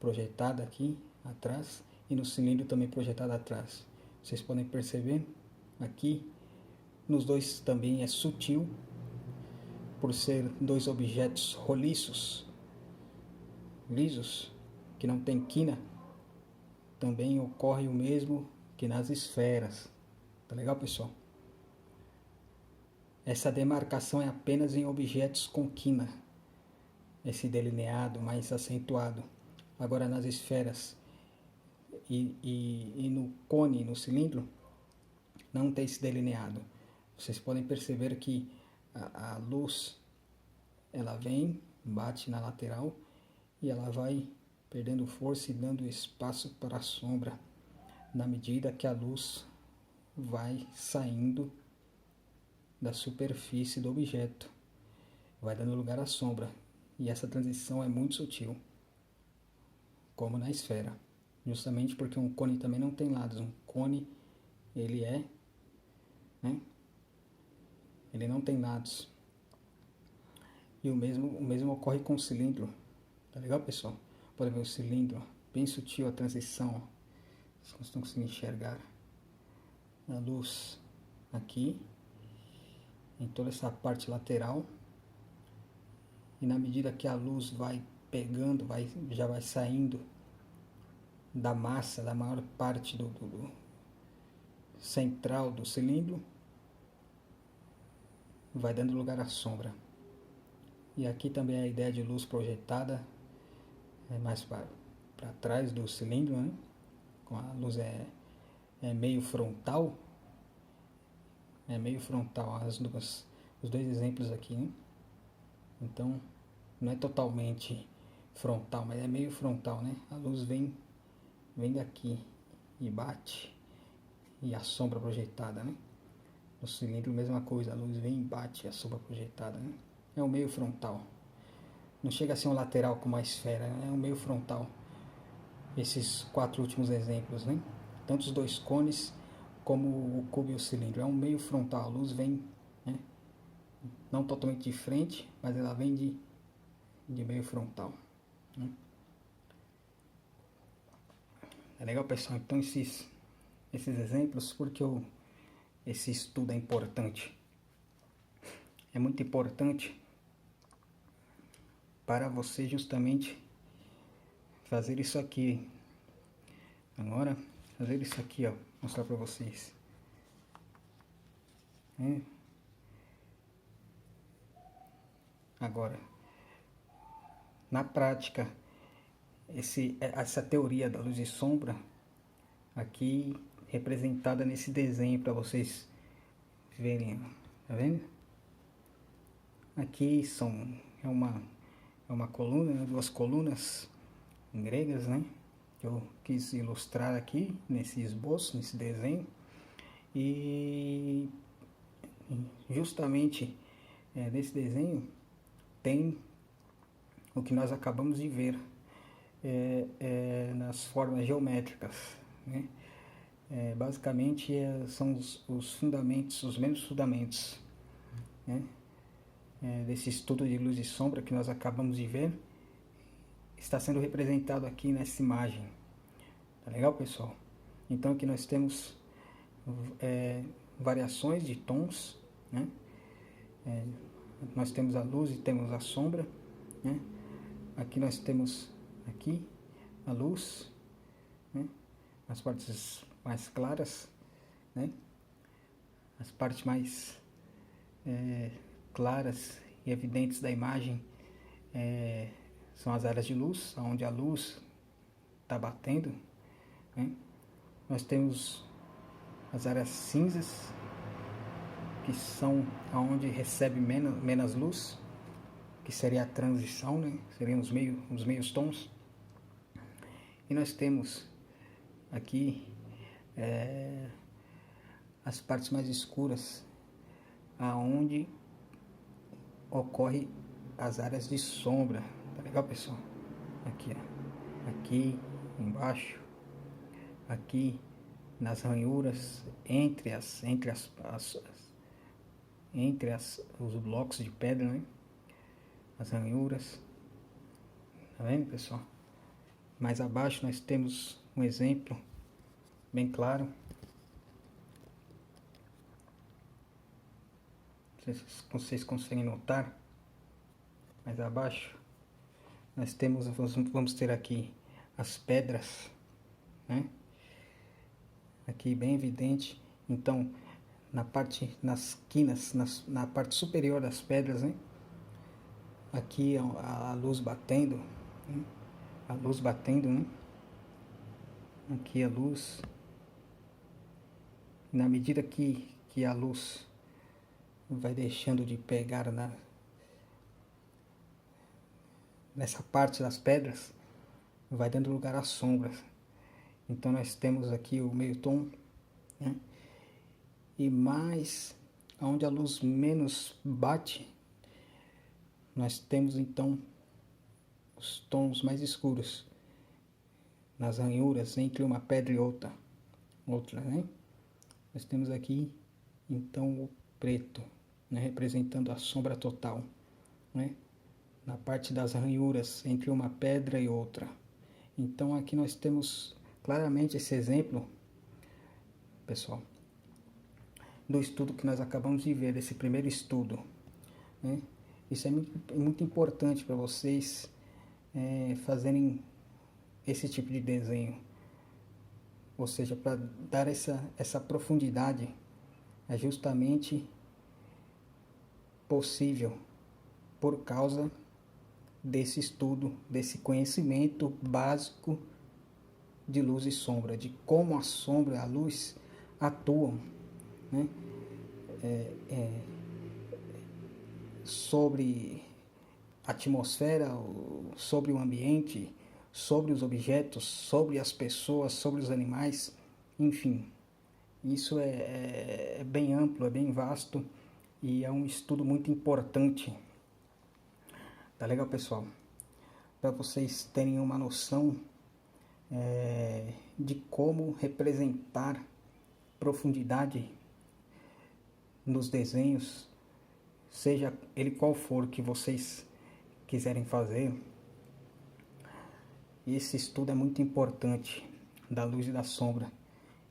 projetada aqui atrás e no cilindro também projetada atrás. Vocês podem perceber aqui nos dois também é sutil, por ser dois objetos roliços, lisos, que não tem quina. Também ocorre o mesmo que nas esferas. Tá legal, pessoal? Essa demarcação é apenas em objetos com quina, esse delineado mais acentuado. Agora nas esferas e no cone, no cilindro, não tem esse delineado. Vocês podem perceber que a luz, ela vem, bate na lateral e ela vai perdendo força e dando espaço para a sombra, na medida que a luz vai saindo da superfície do objeto, vai dando lugar à sombra. E essa transição é muito sutil, como na esfera, justamente porque um cone também não tem lados. Um cone, ele é, né? Ele não tem lados. E o mesmo ocorre com o cilindro. Tá legal, pessoal? Pode ver o cilindro, bem sutil a transição. Vocês estão conseguindo enxergar a luz aqui, em toda essa parte lateral. E na medida que a luz vai pegando, já vai saindo da massa, da maior parte do central do cilindro, vai dando lugar à sombra. E aqui também a ideia de luz projetada é mais para trás do cilindro, né? Com a luz é meio frontal. É meio frontal os dois exemplos aqui, né? Então não é totalmente frontal, mas é meio frontal, né? A luz vem daqui e bate, e a sombra projetada, né? No cilindro, mesma coisa, a luz vem e bate, e a sombra projetada, né? É o meio frontal. Não chega a ser um lateral como a esfera, é um meio frontal. Esses 4 últimos exemplos, né? Tanto os dois cones como o cubo e o cilindro. É um meio frontal, a luz vem, né? Não totalmente de frente, mas ela vem de meio frontal, né? É legal, pessoal? Então esses exemplos, porque esse estudo é importante. É muito importante para você justamente fazer isso aqui. Agora, fazer isso aqui, ó, mostrar para vocês. Agora, na prática, essa teoria da luz e sombra aqui representada nesse desenho para vocês verem, tá vendo? Aqui é uma coluna, né, 2 colunas gregas, né? Que eu quis ilustrar aqui nesse esboço, nesse desenho. E justamente nesse desenho tem o que nós acabamos de ver nas formas geométricas, né? Basicamente são os fundamentos, os mesmos fundamentos, né? Desse estudo de luz e sombra que nós acabamos de ver, está sendo representado aqui nessa imagem. Tá legal, pessoal? Então aqui nós temos variações de tons, né? Nós temos a luz e temos a sombra, né? Aqui nós temos a luz, né? As partes mais claras, né? As partes mais claras e evidentes da imagem são as áreas de luz, onde a luz está batendo, né? Nós temos as áreas cinzas, que são onde recebe menos luz, que seria a transição, né? Seriam os meios tons. E nós temos aqui as partes mais escuras, aonde ocorre as áreas de sombra. Tá legal, pessoal? Aqui, ó. Aqui embaixo, aqui nas ranhuras, entre os blocos de pedra, né? As ranhuras. Tá vendo, pessoal? Mais abaixo nós temos um exemplo bem claro. Não sei se vocês conseguem notar. Mais abaixo nós temos, vamos ter aqui as pedras, né? Aqui bem evidente. Então, nas quinas, na parte superior das pedras, né? Aqui a luz batendo, né? A luz batendo, né? Aqui a luz. Na medida que a luz vai deixando de pegar nessa parte das pedras, vai dando lugar às sombras. Então nós temos aqui o meio tom, né? E mais, onde a luz menos bate, nós temos então os tons mais escuros, nas ranhuras entre uma pedra e outra, né? Nós temos aqui então o preto, né? Representando a sombra total, né? Na parte das ranhuras entre uma pedra e outra. Então aqui nós temos claramente esse exemplo, pessoal, do estudo que nós acabamos de ver, desse primeiro estudo, né? Isso é muito importante para vocês fazerem esse tipo de desenho, ou seja, para dar essa profundidade é justamente possível por causa desse estudo, desse conhecimento básico de luz e sombra, de como a sombra e a luz atuam, né? Sobre a atmosfera, sobre o ambiente, sobre os objetos, sobre as pessoas, sobre os animais, enfim. Isso é bem amplo, é bem vasto e é um estudo muito importante. Tá legal, pessoal? Para vocês terem uma noção de como representar profundidade nos desenhos, seja ele qual for que vocês quiserem fazer. Esse estudo é muito importante da luz e da sombra.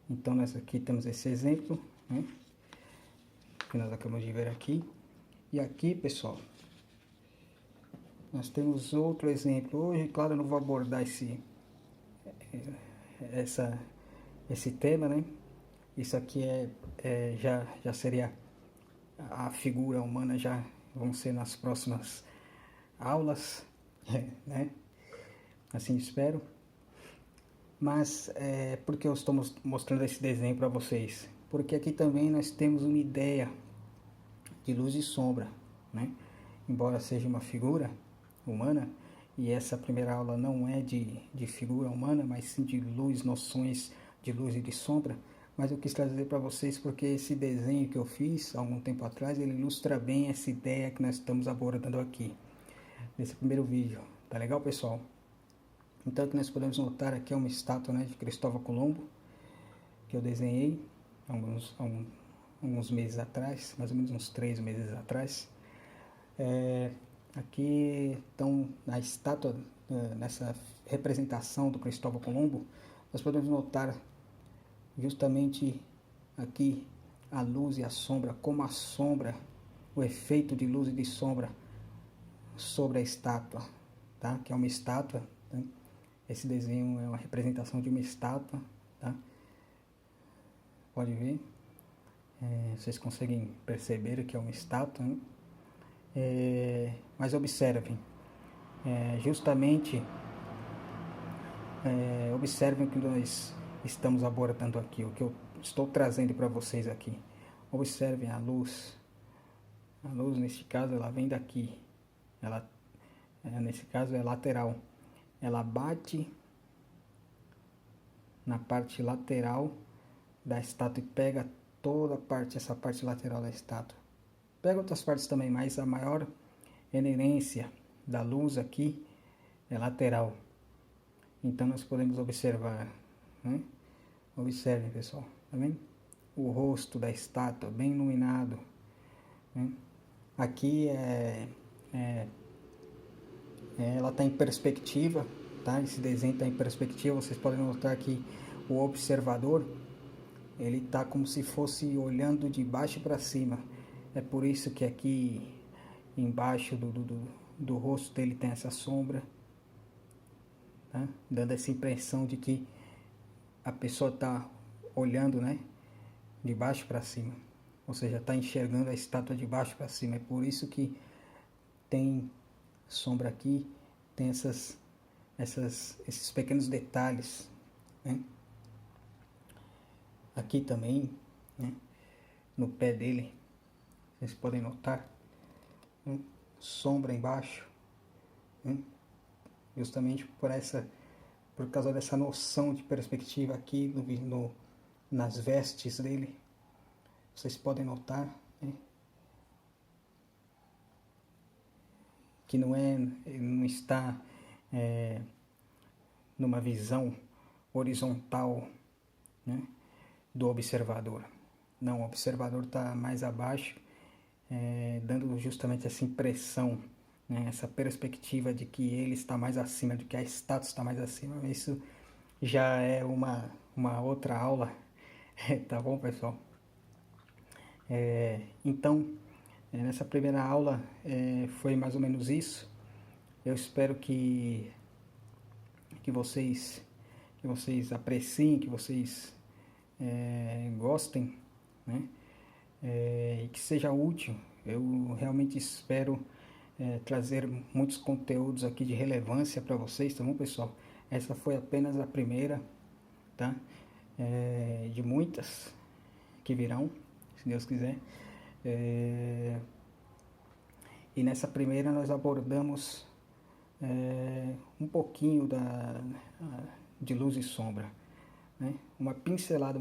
Então nós aqui temos esse exemplo, né? Que nós acabamos de ver aqui. E aqui, pessoal, nós temos outro exemplo. Hoje, claro, eu não vou abordar esse tema, né? Isso aqui já seria a figura humana, já vão ser nas próximas aulas, né? Assim espero. Mas por que eu estou mostrando esse desenho para vocês? Porque aqui também nós temos uma ideia de luz e sombra, né? Embora seja uma figura humana, e essa primeira aula não é de figura humana, mas sim de luz, noções de luz e de sombra, mas eu quis trazer para vocês porque esse desenho que eu fiz há algum tempo atrás, ele ilustra bem essa ideia que nós estamos abordando aqui, nesse primeiro vídeo. Tá legal, pessoal? Então, o que nós podemos notar aqui é uma estátua, né, de Cristóvão Colombo, que eu desenhei alguns meses atrás, mais ou menos uns 3 meses atrás. Aqui, então, na estátua, nessa representação do Cristóvão Colombo, nós podemos notar justamente aqui a luz e a sombra, como a sombra, o efeito de luz e de sombra sobre a estátua, tá? Que é uma estátua, né? Esse desenho é uma representação de uma estátua, tá? Pode ver, vocês conseguem perceber que é uma estátua, né? Mas observem, observem o que nós estamos abordando aqui, o que eu estou trazendo para vocês aqui. Observem a luz neste caso ela vem daqui, nesse caso é lateral, ela bate na parte lateral da estátua e pega toda essa parte lateral da estátua. Pega outras partes também, mas a maior inerência da luz aqui é lateral. Então nós podemos observar, né? Observem, pessoal, tá vendo? O rosto da estátua bem iluminado, né? Aqui ela está em perspectiva, tá? Esse desenho está em perspectiva, vocês podem notar que o observador, ele tá como se fosse olhando de baixo para cima. É por isso que aqui embaixo do rosto dele tem essa sombra, tá? Dando essa impressão de que a pessoa está olhando, né, de baixo para cima, ou seja, está enxergando a estátua de baixo para cima. É por isso que tem sombra aqui, tem esses pequenos detalhes, né? Aqui também, né, no pé dele, vocês podem notar, né, sombra embaixo, né, justamente por causa dessa noção de perspectiva aqui nas vestes dele. Vocês podem notar, né, que ele não está numa visão horizontal, né, do observador. Não, o observador está mais abaixo, dando justamente essa impressão, né, essa perspectiva de que ele está mais acima, de que a estátua está mais acima. Isso já é uma outra aula, tá bom, pessoal? Então, nessa primeira aula foi mais ou menos isso. Eu espero que vocês apreciem, que vocês gostem, né? E que seja útil. Eu realmente espero trazer muitos conteúdos aqui de relevância para vocês, tá bom, pessoal? Essa foi apenas a primeira, tá? De muitas que virão, se Deus quiser. E nessa primeira nós abordamos um pouquinho de luz e sombra, né? Uma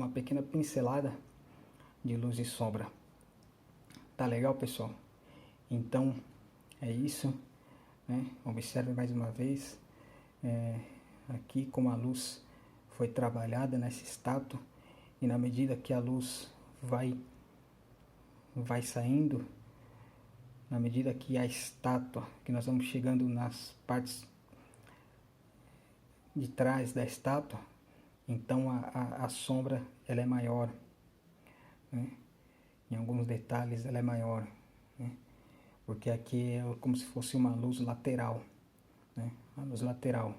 pequena pincelada de luz e sombra. Tá legal, pessoal? Então é isso, né? Observe mais uma vez aqui como a luz foi trabalhada nessa estátua, e na medida que a luz vai saindo, na medida que a estátua, que nós vamos chegando nas partes de trás da estátua, então a sombra ela é maior, né? Em alguns detalhes ela é maior, né? Porque aqui é como se fosse uma luz lateral, né? Uma luz lateral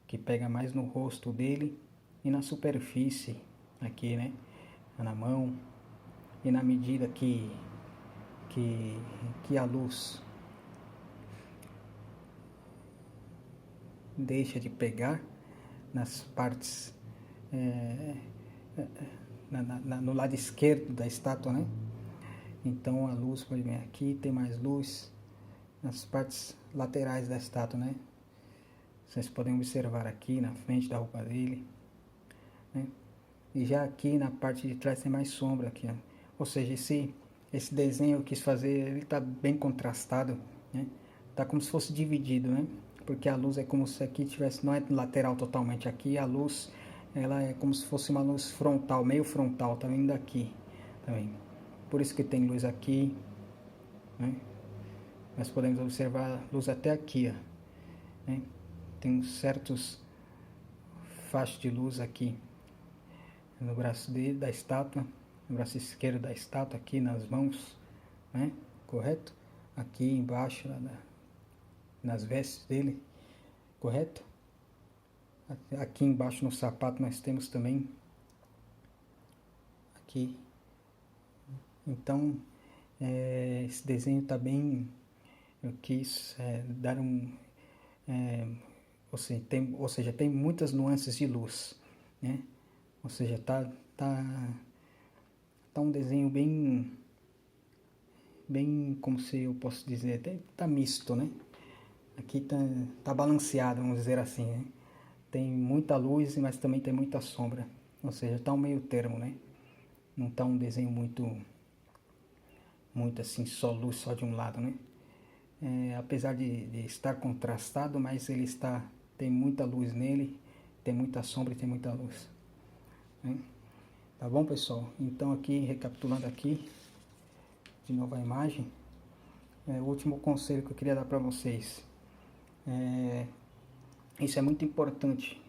que pega mais no rosto dele e na superfície aqui, né? Na mão. E na medida que a luz deixa de pegar nas partes no lado esquerdo da estátua, né? Então a luz pode vir aqui, tem mais luz nas partes laterais da estátua, né? Vocês podem observar aqui na frente da roupa dele, né? E já aqui na parte de trás tem mais sombra aqui, ó. Ou seja, esse desenho eu quis fazer, ele tá bem contrastado, né? Tá como se fosse dividido, né? Porque a luz é como se aqui tivesse, não é lateral totalmente, aqui a luz ela é como se fosse uma luz frontal, meio frontal, tá vindo daqui também. Por isso que tem luz aqui, né? Nós podemos observar luz até aqui, ó, né? Tem certos fachos de luz aqui no braço da estátua, no braço esquerdo da estátua, aqui nas mãos, né? Correto? Aqui embaixo, nas vestes dele, correto? Aqui embaixo no sapato nós temos também aqui. Então esse desenho está bem, eu quis dar ou seja, tem muitas nuances de luz, né? Ou seja, tá um desenho bem, como se eu posso dizer, tá misto, né? Aqui tá balanceado, vamos dizer assim, né? Tem muita luz, mas também tem muita sombra. Ou seja, tá um meio termo, né? Não tá um desenho muito assim, só luz, só de um lado, né? Apesar de estar contrastado, mas tem muita luz nele, tem muita sombra e tem muita luz, né? Tá bom, pessoal? Então aqui, recapitulando aqui, de novo a imagem, o último conselho que eu queria dar para vocês Isso é muito importante.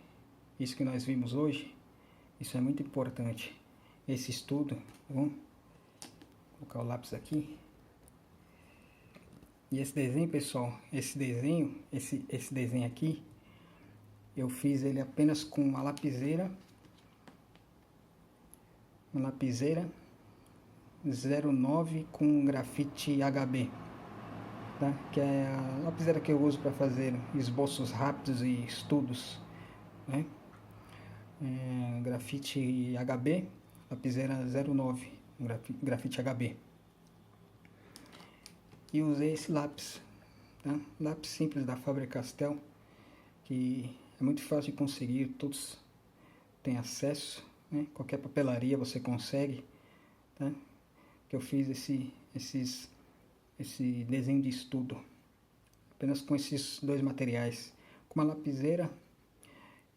Isso que nós vimos hoje, isso é muito importante. Esse estudo, vamos colocar o lápis aqui. E esse desenho, pessoal, esse desenho aqui, eu fiz ele apenas com uma lapiseira 09 com grafite HB, tá? Que é a lapiseira que eu uso para fazer esboços rápidos e estudos, né? Grafite HB, lapiseira 09, grafite HB. E usei esse lápis, tá? Lápis simples da Faber-Castell, que é muito fácil de conseguir, todos têm acesso, né? Qualquer papelaria você consegue, tá? Que eu fiz esse desenho de estudo apenas com esses dois materiais, com uma lapiseira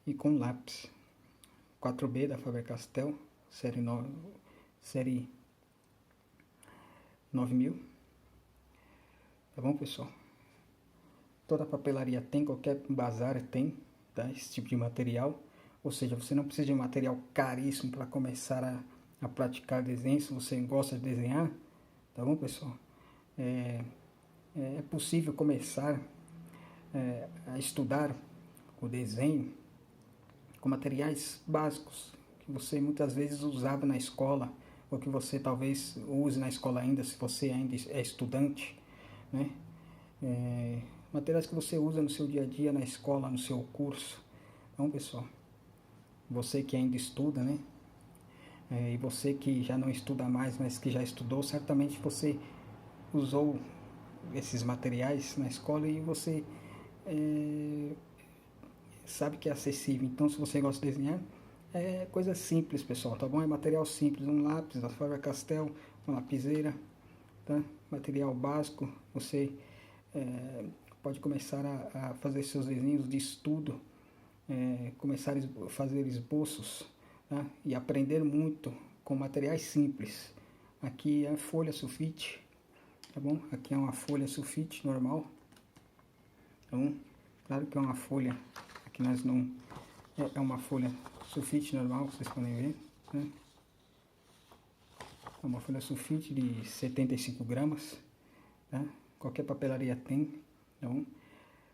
e com lápis 4B da Faber-Castell, série 9000. Tá bom, pessoal? Toda papelaria tem, qualquer bazar tem, tá? Esse tipo de material. Ou seja, você não precisa de um material caríssimo para começar a praticar desenho, se você gosta de desenhar. Tá bom, pessoal? É possível começar a estudar o desenho com materiais básicos que você muitas vezes usava na escola, ou que você talvez use na escola ainda, se você ainda é estudante, né? Materiais que você usa no seu dia a dia, na escola, no seu curso. Então, pessoal, você que ainda estuda, né? E você que já não estuda mais, mas que já estudou, certamente você usou esses materiais na escola e você sabe que é acessível. Então, se você gosta de desenhar, é coisa simples, pessoal, tá bom? É material simples, um lápis da Faber-Castell, uma lapiseira, tá? Material básico, você pode começar a fazer seus desenhos de estudo, começar a fazer esboços, tá? E aprender muito com materiais simples. Aqui é folha sulfite, tá bom? Aqui é uma folha sulfite normal, tá bom? Claro que é uma folha, aqui nós não... É uma folha sulfite normal, vocês podem ver, né? É uma folha sulfite de 75 gramas, tá? Qualquer papelaria tem, tá bom?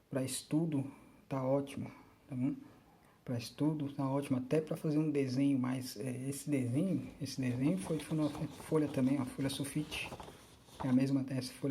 Para estudo tá ótimo, tá bom? Para estudo tá ótimo, até para fazer um desenho, mas esse desenho foi uma folha também, uma folha sulfite, é a mesma dessa folha.